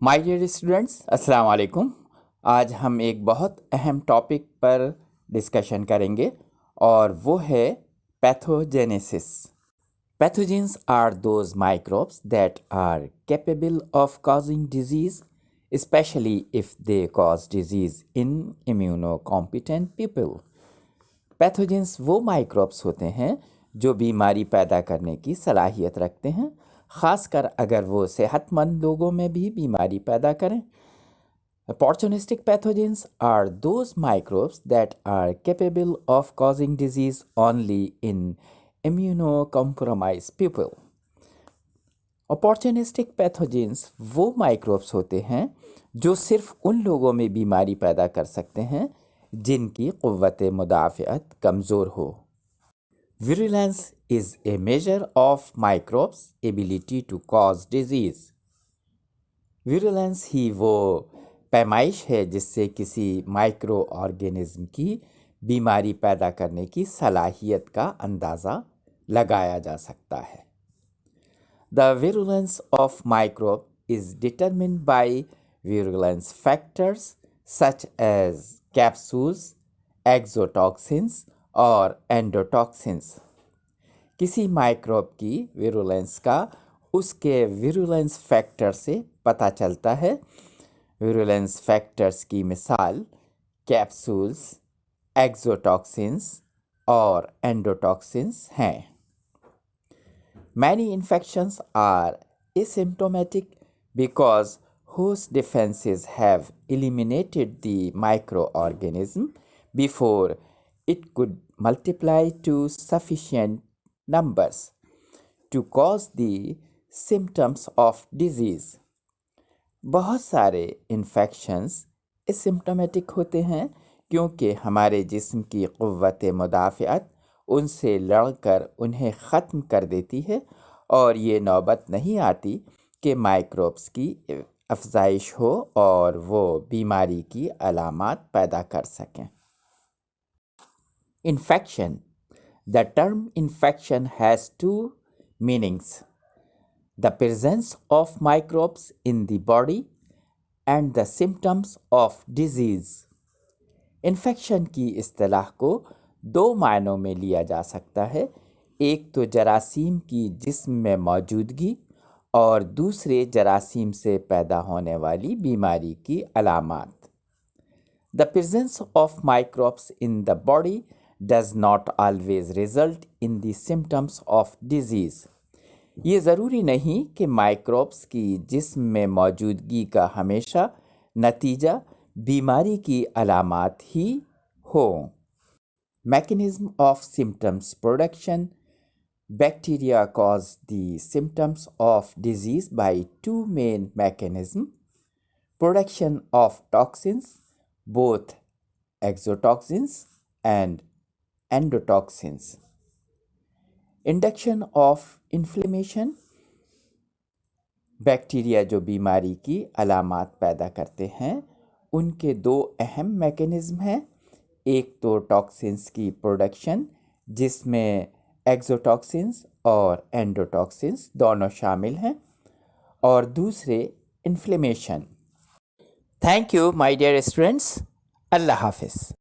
مائی dear students, السلام علیکم۔ آج ہم ایک بہت اہم ٹاپک پر ڈسکشن کریں گے اور وہ ہے pathogenesis. Pathogens are those microbes that are capable of causing disease especially if they cause disease in immunocompetent people. Pathogens وہ مائکروبس ہوتے ہیں جو بیماری پیدا کرنے کی صلاحیت رکھتے ہیں، خاص کر اگر وہ صحت مند لوگوں میں بھی بیماری پیدا کریں۔ Opportunistic pathogens are those microbes that are capable of causing disease only in immunocompromised people. Opportunistic pathogens وہ microbes ہوتے ہیں جو صرف ان لوگوں میں بیماری پیدا کر سکتے ہیں جن کی قوت مدافعت کمزور ہو۔ Virulence is a measure of microbes' ability to cause disease. Virulence ہی وہ پیمائش ہے جس سے کسی مائکرو آرگینزم کی بیماری پیدا کرنے کی صلاحیت کا اندازہ لگایا جا سکتا ہے۔ The virulence of microbe is determined by virulence factors such as capsules, exotoxins اور endotoxins۔ کسی مائکروب کی ویرولنس کا اس کے ویرولنس فیکٹر سے پتہ چلتا ہے۔ ویرولنس فیکٹرز کی مثال کیپسولز، ایگزوٹاکسنس اور اینڈوٹاکسنس ہیں۔ Many infections are asymptomatic because host defenses have eliminated the microorganism before it could multiply to sufficient numbers to cause the symptoms of disease۔ بہت سارے انفیکشنز اسمپٹومیٹک ہوتے ہیں کیونکہ ہمارے جسم کی قوت مدافعت ان سے لڑ کر انہیں ختم کر دیتی ہے اور یہ نوبت نہیں آتی کہ مائکروبس کی افزائش ہو اور وہ بیماری کی علامات پیدا کر سکیں۔ Infection. The term infection has two meanings: the presence of microbes in the body and the symptoms of disease۔ Infection کی اصطلاح کو دو معنوں میں لیا جا سکتا ہے، ایک تو جراثیم کی جسم میں موجودگی اور دوسرے جراثیم سے پیدا ہونے والی بیماری کی علامات۔ The presence of microbes in the body does not always result in the symptoms of disease۔ یہ ضروری نہیں کہ مائکروبس کی جسم میں موجودگی کا ہمیشہ نتیجہ بیماری کی علامات ہی ہوں۔ Mechanism of symptoms production۔ Bacteria cause the symptoms of disease by two main mechanisms: production of toxins, both exotoxins and endotoxins۔ Induction of inflammation. Bacteria جو بیماری کی علامات پیدا کرتے ہیں ان کے دو اہم میکینزم ہیں، ایک تو ٹاکسنس کی پروڈکشن جس میں ایگزوٹاکسنس اور اینڈوٹاکسنس دونوں شامل ہیں، اور دوسرے inflammation. Thank you my dear students, Allah حافظ۔